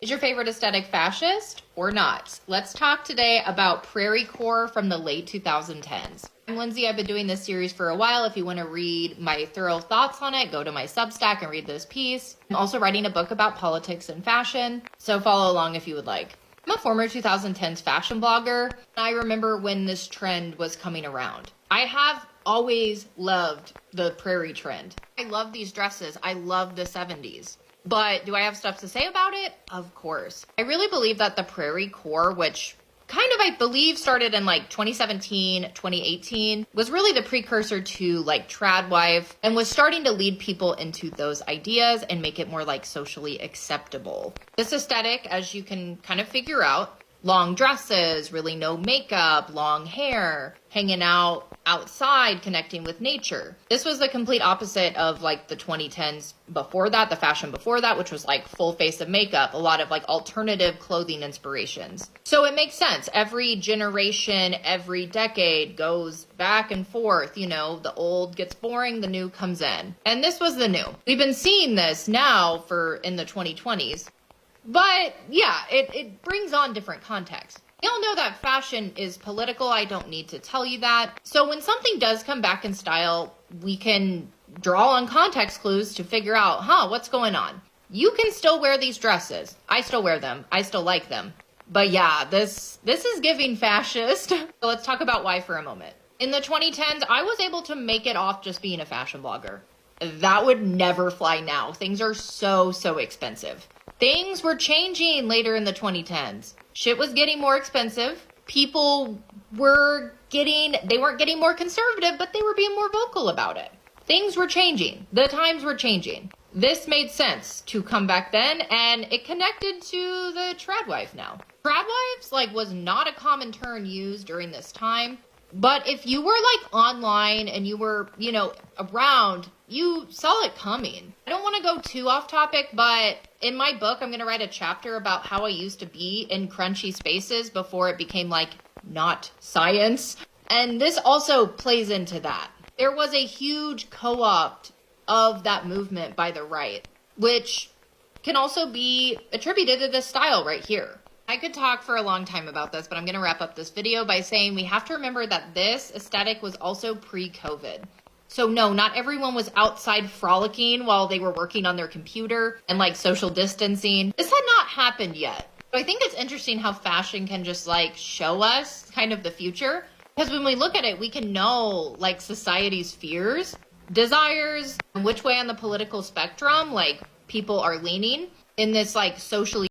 Is your favorite aesthetic fascist or not? Let's talk today about prairie core from the late 2010s. I'm Lindsay. I've been doing this series for a while. If you want to read my thorough thoughts on it, go to my Substack and read this piece. I'm also writing a book about politics and fashion, so follow along if you would like. I'm a former 2010s fashion blogger. I remember when this trend was coming around. I have always loved the prairie trend. I love these dresses. I love the 70s. But do I have stuff to say about it? Of course. I really believe that the prairie core, which I believe started in like 2017, 2018, was really the precursor to like trad wife and was starting to lead people into those ideas and make it more like socially acceptable. This aesthetic, as you can kind of figure out, long dresses, really no makeup, long hair, hanging out outside, connecting with nature. This was the complete opposite of like the 2010s before that, the fashion before that, which was like full face of makeup, a lot of like alternative clothing inspirations. So it makes sense. Every generation, every decade goes back and forth. You know, the old gets boring, the new comes in. And this was the new. We've been seeing this now in the 2020s. But yeah, it brings on different contexts. We all know that fashion is political. I don't need to tell you that. So when something does come back in style, we can draw on context clues to figure out, what's going on? You can still wear these dresses. I still wear them. I still like them. But yeah, this is giving fascist. So let's talk about why for a moment. In the 2010s, I was able to make it off just being a fashion blogger. That would never fly now. Things are so expensive. Things were changing later in the 2010s. Shit was getting more expensive. People weren't getting more conservative, but they were being more vocal about it. Things were changing. The times were changing. This made sense to come back then, and it connected to the trad wife now. Trad wives was not a common term used during this time. But if you were online and you were, around, you saw it coming. I don't want to go too off topic, but in my book, I'm going to write a chapter about how I used to be in crunchy spaces before it became not science. And this also plays into that. There was a huge co-opt of that movement by the right, which can also be attributed to this style right here. I could talk for a long time about this, but I'm going to wrap up this video by saying we have to remember that this aesthetic was also pre-COVID. So no, not everyone was outside frolicking while they were working on their computer and social distancing. This had not happened yet. So I think it's interesting how fashion can just show us kind of the future. Because when we look at it, we can know society's fears, desires, and which way on the political spectrum people are leaning in this socially